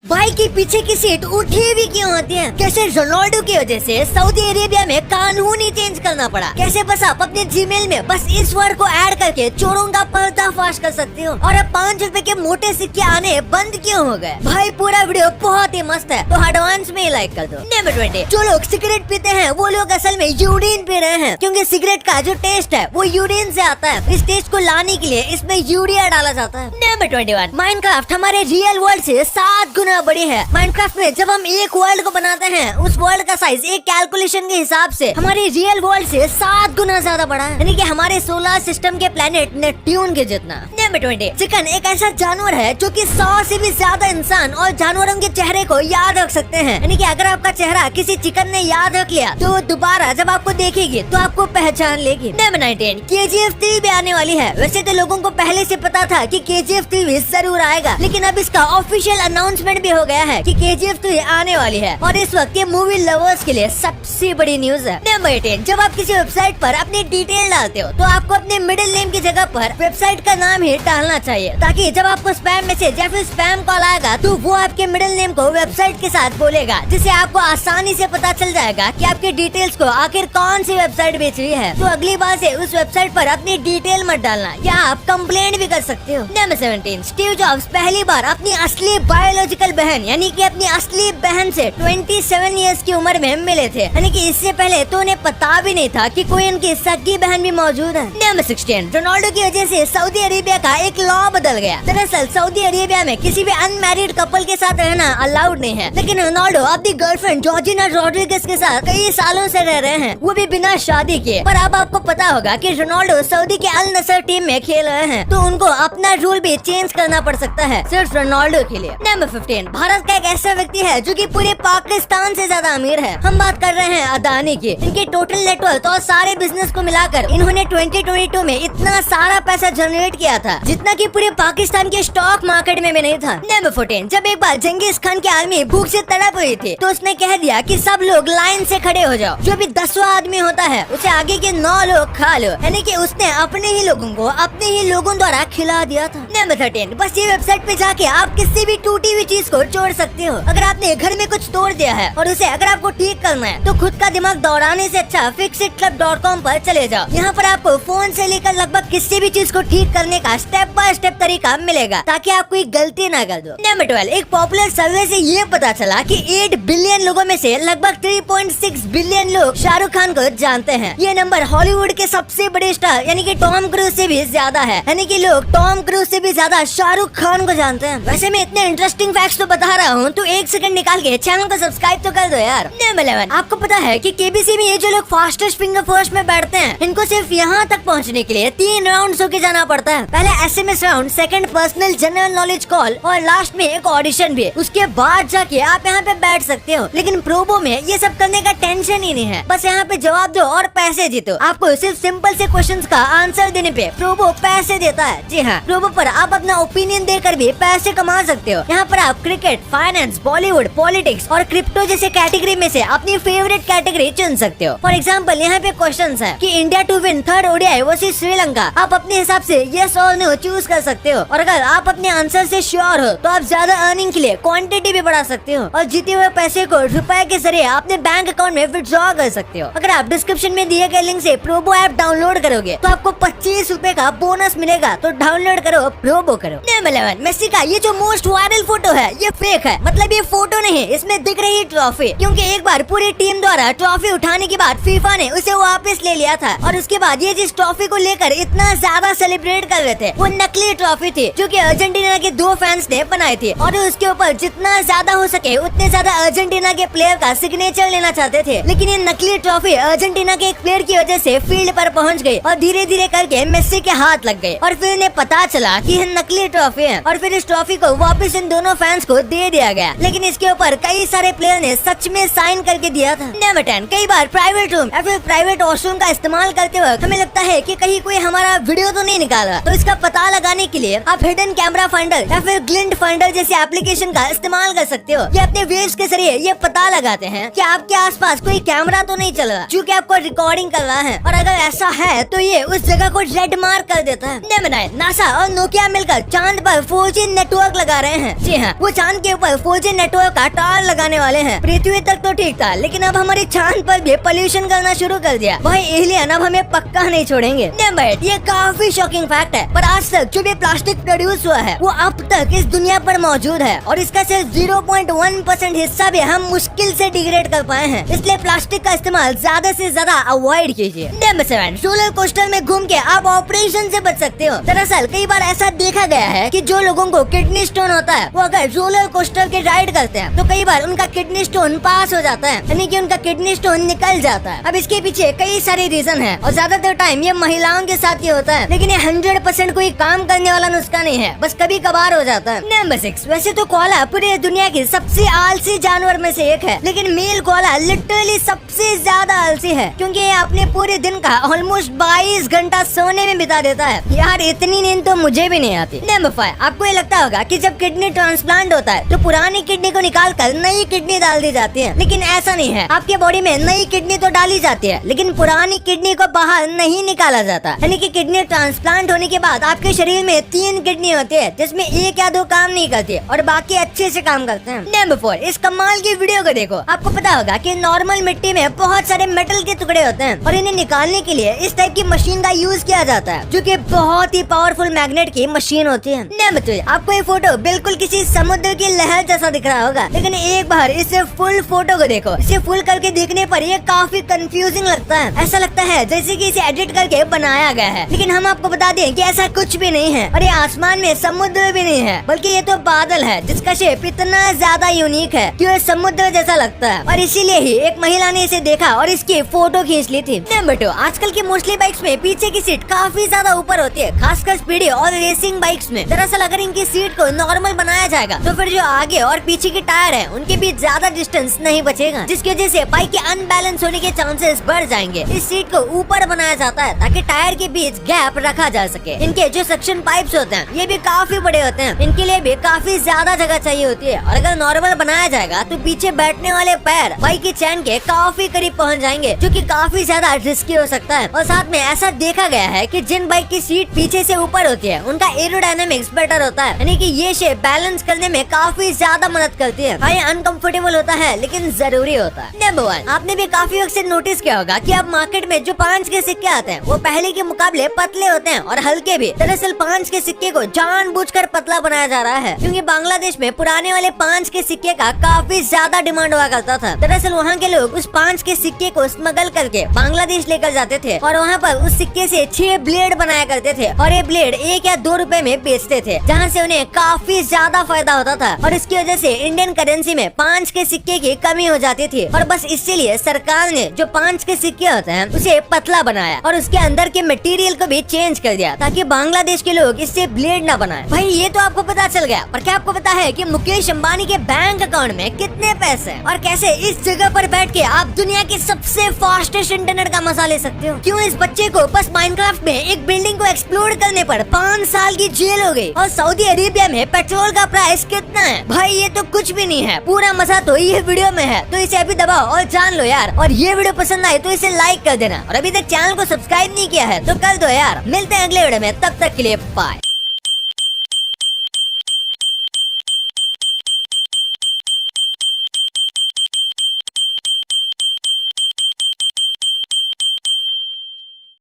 भाई के पीछे की सीट उठी भी क्यों होती है? कैसे रोनाल्डो की वजह से सऊदी अरेबिया में कानून ही चेंज करना पड़ा? कैसे बस आप अपने जीमेल में बस इस वर्ड को ऐड करके चोरों का पर्दाफाश कर सकते हो? और अब 5 रुपए के मोटे सिक्के आने बंद क्यों हो गए? भाई पूरा वीडियो बहुत ही मस्त है, तो एडवांस में लाइक कर दो। नंबर 20, जो लोग सिगरेट पीते हैं वो लोग असल में यूरिन पी रहे हैं, क्योंकि सिगरेट का जो टेस्ट है वो यूरिन से आता है। इस टेस्ट को लाने के लिए इसमें यूरिया डाला जाता है। नंबर 21, माइनक्राफ्ट हमारे रियल वर्ल्ड से 7 गुना बड़ी है। माइनक्राफ्ट में जब हम एक वर्ल्ड को बनाते हैं, उस वर्ल्ड का साइज एक कैलकुलेशन के हिसाब से हमारे रियल वर्ल्ड से 7 गुना ज्यादा बड़ा है, यानी कि हमारे सोलर सिस्टम के प्लेनेट नेपट्यून के जितना। नंबर 20, चिकन एक ऐसा जानवर है जो कि 100 से भी ज्यादा इंसान और जानवरों के चेहरे को याद रख सकते हैं, यानी कि अगर आपका चेहरा किसी चिकन ने याद रख लिया तो दोबारा जब आपको देखेगी तो आपको पहचान लेगी। नंबर 19, KGF 3 भी आने वाली है। वैसे तो लोगों को पहले से पता था कि KGF 3 भी जरूर आएगा, लेकिन अब इसका ऑफिशियल अनाउंसमेंट भी हो गया है कि KGF 3 आने वाली है, और इस वक्त ये मूवी लवर्स के लिए सबसे बड़ी न्यूज है। नंबर 18, जब आप किसी वेबसाइट पर अपनी डिटेल डालते हो तो आपको अपने मिडिल नेम की जगह पर वेबसाइट का नाम ही डालना चाहिए, ताकि जब आपको स्पैम मैसेज या फिर स्पैम कॉल आएगा तो वो आपके मिडिल नेम को वेबसाइट के साथ बोलेगा, जिससे आपको आसानी से पता चल जाएगा कि आपके डिटेल्स को आखिर कौन सी वेबसाइट बेच रही है। तो अगली बार से उस वेबसाइट पर अपनी डिटेल मत डालना, या आप कंप्लेंट भी कर सकते हो। नंबर 17, स्टीव जॉब्स पहली बार अपनी असली बायोलॉजिकल बहन यानी कि अपनी असली बहन से 27 इयर्स की उम्र में मिले थे, यानी कि इससे पहले तो उन्हें पता भी नहीं था कि कोई उनकी सगी बहन भी मौजूद है। नंबर 16, रोनाल्डो की वजह से सऊदी अरेबिया का एक लॉ बदल गया। दरअसल सऊदी अरेबिया में किसी भी अनमैरिड कपल के साथ रहना अलाउड नहीं है, लेकिन रोनाल्डो अपनी गर्लफ्रेंड जॉर्जिना रोड्रिगेज के साथ कई सालों से रह रहे हैं, वो भी बिना शादी किए। पर अब आपको पता होगा कि रोनाल्डो सऊदी के अल नसर टीम में खेल रहे हैं, तो उनको अपना रूल भी चेंज करना पड़ सकता है सिर्फ रोनाल्डो के लिए। नंबर 15, भारत का एक ऐसा व्यक्ति है जो कि पूरे पाकिस्तान से ज्यादा अमीर है। हम बात कर रहे हैं अदानी की। इनके टोटल नेटवर्थ और सारे बिजनेस को मिलाकर इन्होंने 2022 में इतना सारा पैसा जनरेट किया था जितना कि पूरे पाकिस्तान के स्टॉक मार्केट में भी नहीं था। नंबर 14, जब एक बार जंगीज खान की आर्मी भूख से तड़प रही थी तो उसने कह दिया कि सब लोग लाइन से खड़े हो जाओ, जो भी 10वां आदमी होता है उसे आगे के 9 लोग खा लो, यानी कि उसने अपने ही लोगों को अपने ही लोगों द्वारा खिला दिया था। नंबर 13, बस ये वेबसाइट पे जाके आप किसी भी टूटी हुई चीज को जोड़ सकते हो। अगर आपने घर में कुछ तोड़ दिया है और उसे अगर आपको ठीक करना है तो खुद का दिमाग दौड़ाने से अच्छा fixitclub.com पर चले जाओ। यहाँ पर आपको फोन से लेकर लगभग किसी भी चीज को ठीक करने का स्टेप बाय स्टेप तरीका मिलेगा, ताकि आप कोई गलती ना कर दो। नंबर 12, एक पॉपुलर सर्वे से ये पता चला कि 8 बिलियन लोगों में से लगभग 3.6 बिलियन लोग शाहरुख खान को जानते हैं। ये नंबर हॉलीवुड के सबसे बड़े स्टार यानी कि टॉम क्रूज से भी ज्यादा है, यानी कि लोग टॉम क्रूज से भी ज्यादा शाहरुख खान को जानते हैं। वैसे मैं इतने इंटरेस्टिंग फैक्ट्स तो बता रहा हूँ, तो 1 सेकंड निकाल के चैनल को सब्सक्राइब तो कर दो यार। नंबर 11, आपको पता है कि केबीसी में ये जो लोग फास्टेस्ट फिंगर फर्स्ट में बैठते हैं, इनको सिर्फ यहाँ तक पहुँचने के लिए 3 राउंड होके जाना पड़ता है। पहले SMS round, second personal general knowledge call और लास्ट में एक ऑडिशन भी। उसके बाद जाके आप यहाँ पे बैठ सकते हो। लेकिन प्रोबो में ये सब करने का टेंशन ही नहीं है, बस यहाँ पे जवाब दो और पैसे जीतो। आपको सिर्फ सिंपल से क्वेश्चंस का आंसर देने पे प्रोबो पैसे देता है। जी हाँ, प्रोबो पर आप अपना ओपिनियन देकर भी पैसे कमा सकते हो। यहाँ पर आप क्रिकेट, फाइनेंस, बॉलीवुड, पॉलिटिक्स और क्रिप्टो जैसे कैटेगरी में से अपनी फेवरेट कैटेगरी चुन सकते हो। फॉर एग्जाम्पल, यहाँ पे क्वेश्चन है कि India to win 3rd ODI versus Sri Lanka. आप अपने हिसाब से यस और नो चूज कर सकते हो, और अगर आप अपने आंसर से श्योर हो तो आप ज्यादा अर्निंग के लिए क्वांटिटी भी बढ़ा सकते हो, और जीते हुए पैसे को रुपए के जरिए अपने बैंक अकाउंट में विड्रॉ कर सकते हो। अगर आप डिस्क्रिप्शन में दिए गए लिंक से प्रोबो ऐप डाउनलोड करोगे तो आपको 25 रुपए का बोनस मिलेगा, तो डाउनलोड करो, प्रोबो करो। नंबर 11, मेसी का ये जो मोस्ट वायरल फोटो है ये फेक है, मतलब ये फोटो नहीं है, इसमें दिख रही ट्रॉफी, क्योंकि एक बार पूरी टीम द्वारा ट्रॉफी उठाने के बाद फीफा ने उसे वापस ले लिया था, और उसके बाद ये जिस ट्रॉफी को लेकर इतना ज्यादा सेलिब्रेट कर रहे थे वो नकली ट्रॉफी थी, जो कि अर्जेंटीना के 2 फैंस ने बनाई थी, और उसके ऊपर जितना ज्यादा हो सके उतने ज्यादा अर्जेंटीना के प्लेयर का सिग्नेचर लेना चाहते थे। लेकिन ये नकली ट्रॉफी अर्जेंटीना के एक प्लेयर की वजह से फील्ड पर पहुंच गई और धीरे धीरे करके मेसी के हाथ लग गई, और फिर इन्हें पता चला कि ये नकली ट्रॉफी है, और फिर इस ट्रॉफी को वापस इन दोनों फैंस को दे दिया गया। लेकिन इसके ऊपर कई सारे प्लेयर ने सच में साइन करके दिया था। नंबर 10, कई बार प्राइवेट रूम या फिर प्राइवेट वॉशरूम का इस्तेमाल करते वक्त हमें लगता है कि कहीं कोई हमारा वीडियो तो नहीं निकाला, तो इसका पता लगाने के लिए आप हिडन कैमरा फाइंडर या फिर ग्लिंट फाइंडर जैसे एप्लीकेशन का इस्तेमाल कर सकते हो। ये अपने वेव्स के जरिए ये पता लगाते हैं कि आपके आसपास कोई कैमरा तो नहीं चल रहा जो कि आपको रिकॉर्डिंग कर रहा है, और अगर ऐसा है तो ये उस जगह को रेड मार्क कर देता है। नंबर 9, नासा और नोकिया मिलकर चांद पर 4G नेटवर्क लगा रहे हैं। जी हाँ, वो चांद के ऊपर 4G नेटवर्क का टावर लगाने वाले हैं। पृथ्वी तक तो ठीक था, लेकिन अब हमारे चांद पर भी पोल्यूशन करना शुरू कर दिया। भाई एलियन अब हमें पक्का नहीं छोड़ेंगे। बट ये काफी शॉकिंग फैक्ट है, पर आज तक जो भी प्लास्टिक प्रोड्यूस हुआ है वो अब तक इस दुनिया पर मौजूद है और इसका सिर्फ 0.1% हिस्सा भी हम मुश्किल से डिग्रेड कर पाए हैं। इसलिए प्लास्टिक का इस्तेमाल ज्यादा से ज्यादा अवॉइड कीजिए। नंबर 7, रोलर कोस्टर में घूम के आप ऑपरेशन से बच सकते हो। दरअसल कई बार ऐसा देखा गया है कि जो लोगों को किडनी स्टोन होता है वो अगर रोलर कोस्टर के राइड करते हैं तो कई बार उनका किडनी स्टोन पास हो जाता है, यानी कि उनका किडनी स्टोन निकल जाता है। अब इसके पीछे कई सारे रीजन है और ज्यादातर टाइम ये महिलाओं के साथ ही होता है, लेकिन ये 100% कोई काम करने वाला नुस्खा नहीं है, बस कभी कभार हो जाता है। नंबर 6, वैसे तो कोआला पूरी दुनिया की सबसे आलसी जानवर में से एक है, लेकिन मेल कोआला लिटरली सबसे ज्यादा आलसी है क्योंकि ये अपने पूरे दिन का ऑलमोस्ट 22 घंटा सोने में बिता देता है। यार इतनी नींद तो मुझे भी नहीं आती। नंबर 5, आपको ये लगता होगा कि जब किडनी ट्रांसप्लांट होता है तो पुरानी किडनी को निकाल कर नई किडनी डाल दी जाती है, लेकिन ऐसा नहीं है। आपके बॉडी में नई किडनी तो डाली जाती है, लेकिन पुरानी किडनी को बाहर नहीं निकाला जाता। यानी कि किडनी ट्रांसप्लांट होने के बाद आपके शरीर में 3 किडनी होती है, जिसमें 1 या 2 काम नहीं करती और बाकी अच्छे से काम करते हैं। नंबर 4, इस कमाल की वीडियो को देखो। आपको पता होगा कि नॉर्मल मिट्टी में बहुत सारे मेटल के टुकड़े होते हैं और इन्हें निकालने के लिए इस टाइप की मशीन का यूज किया जाता है, जो कि बहुत ही पावरफुल मैग्नेट की मशीन होती है। नंबर 3, आपको ये फोटो बिल्कुल किसी समुद्र की लहर जैसा दिख रहा होगा, लेकिन एक बार इसे फुल फोटो को देखो। इसे फुल करके देखने पर ये काफी कंफ्यूजिंग लगता है। ऐसा लगता है जैसे कि इसे एडिट करके बनाया गया है, लेकिन हम आपको बता दें कि ऐसा कुछ भी नहीं है और ये आसमान में समुद्र भी नहीं है, बल्कि ये तो बादल है जिसका शेप इतना ज्यादा यूनिक है कि ये समुद्र जैसा लगता है और इसीलिए ही एक महिला ने इसे देखा और इसकी फोटो खींच ली थी। नंबर 2, आजकल की मोस्टली बाइक्स में पीछे की सीट काफी ज्यादा ऊपर होती है, खासकर स्पीडी और रेसिंग बाइक्स में। दरअसल अगर इनकी सीट को नॉर्मल बनाया जाएगा तो फिर जो आगे और पीछे के टायर है उनके बीच ज्यादा डिस्टेंस नहीं बचेगा, जिसकी वजह से बाइक के अनबैलेंस होने के चांसेस बढ़ जाएंगे। इस सीट को ऊपर बनाया जाता है ताकि टायर के बीच गैप रखा जा सके। इनके जो सक्शन पाइप्स होते हैं ये भी काफी बड़े होते हैं, इनके लिए भी काफी ज्यादा जगह चाहिए होती है और अगर नॉर्मल बनाया जाएगा तो पीछे बैठने वाले पैर बाइक की चैन के काफी करीब पहुंच जाएंगे, जो कि काफी ज्यादा रिस्की हो सकता है। और साथ में ऐसा देखा गया है कि जिन बाइक की सीट पीछे से ऊपर होती है उनका एरोडायनेमिक्स बेटर होता है, यानी कि ये शेप बैलेंस करने में काफी ज्यादा मदद करती है। भाई अनकंफर्टेबल होता है लेकिन जरूरी होता है। नंबर 1, आपने भी काफी वक्त से नोटिस किया होगा कि अब मार्केट में जो 5 के सिक्के आते हैं वो पहले के मुकाबले पतले होते हैं और हल्के भी। दरअसल 5 के सिक्के को जानबूझकर पतला बनाया जा रहा है क्योंकि बांग्लादेश में पुराने वाले 5 के सिक्के का काफी ज्यादा डिमांड हुआ करता था। दरअसल वहाँ के लोग उस 5 के सिक्के को स्मगल करके बांग्लादेश लेकर जाते थे और वहाँ पर उस सिक्के से 6 ब्लेड बनाया करते थे और ये ब्लेड 1 या 2 रुपए में बेचते थे, जहाँ से उन्हें काफी ज्यादा फायदा होता था और इसकी वजह से इंडियन करेंसी में 5 के सिक्के की कमी हो जाती थी और बस इसीलिए सरकार ने जो 5 के सिक्के होते हैं उसे पतला बनाया और उसके अंदर के मटेरियल को भी चेंज कर दिया ताकि बांग्लादेश के लोग इससे ब्लेड ना बनाए। भाई ये तो आपको पता चल गया, पर क्या आपको पता है कि मुकेश अंबानी के बैंक अकाउंट में कितने पैसे हैं और कैसे इस जगह पर बैठ के आप दुनिया के सबसे फास्टेस्ट इंटरनेट का मजा ले सकते हो? क्यों इस बच्चे को बस माइनक्राफ्ट में एक बिल्डिंग को एक्सप्लोर करने पर 5 साल की जेल हो गई और सऊदी अरेबिया में पेट्रोल का प्राइस कितना है? भाई ये तो कुछ भी नहीं है, पूरा मजा तो ये वीडियो में है। तो इसे अभी दबाओ और जान लो यार, और ये वीडियो पसंद आए तो इसे लाइक कर देना और अभी तक चैनल को सब्सक्राइब नहीं किया है तो कर दो यार। मिलते हैं अगले वीडियो में, तब तक के लिए बाय।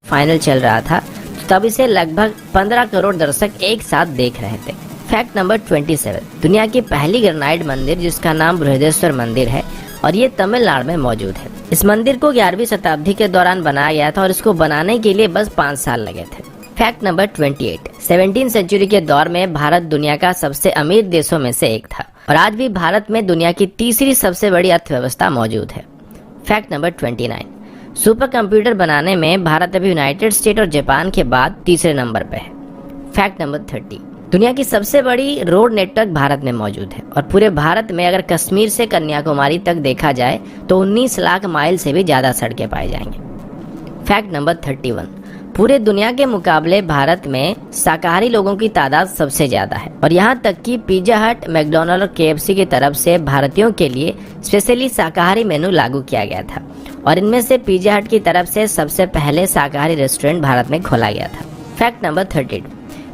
फाइनल चल रहा था तब इसे लगभग 15 करोड़ दर्शक एक साथ देख रहे थे। फैक्ट नंबर 27, दुनिया की पहली ग्रेनाइट मंदिर जिसका नाम बृहदेश्वर मंदिर है और ये तमिलनाडु में मौजूद है। इस मंदिर को 11वीं शताब्दी के दौरान बनाया गया था और इसको बनाने के लिए बस 5 साल लगे थे। फैक्ट नंबर 28, 17वीं सेंचुरी के दौर में भारत दुनिया का सबसे अमीर देशों में से एक था और आज भी भारत में दुनिया की तीसरी सबसे बड़ी अर्थव्यवस्था मौजूद है। फैक्ट नंबर 29, सुपर कंप्यूटर बनाने में भारत अभी यूनाइटेड स्टेट और जापान के बाद तीसरे नंबर पे है। फैक्ट नंबर 30, दुनिया की सबसे बड़ी रोड नेटवर्क भारत में मौजूद है और पूरे भारत में अगर कश्मीर से कन्याकुमारी तक देखा जाए तो 19 लाख माइल से भी ज्यादा सड़कें पाई जाएंगे। फैक्ट नंबर 31, पूरे दुनिया के मुकाबले भारत में शाकाहारी लोगों की तादाद सबसे ज्यादा है और यहाँ तक कि पिज्जा हट, मैकडॉनल्ड और KFC की तरफ से भारतीयों के लिए स्पेशली शाकाहारी मेनू लागू किया गया था और इनमें से पिज्जा हट की तरफ से सबसे पहले शाकाहारी रेस्टोरेंट भारत में खोला गया था। फैक्ट नंबर 32,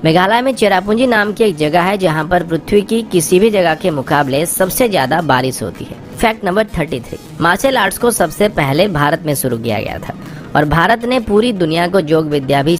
मेघालय में चेरापूंजी नाम की एक जगह है जहां पर पृथ्वी की किसी भी जगह के मुकाबले सबसे ज्यादा बारिश होती है। फैक्ट नंबर 33, मार्शल आर्ट्स को सबसे पहले भारत में शुरू किया गया था और भारत ने पूरी दुनिया को योग विद्या भी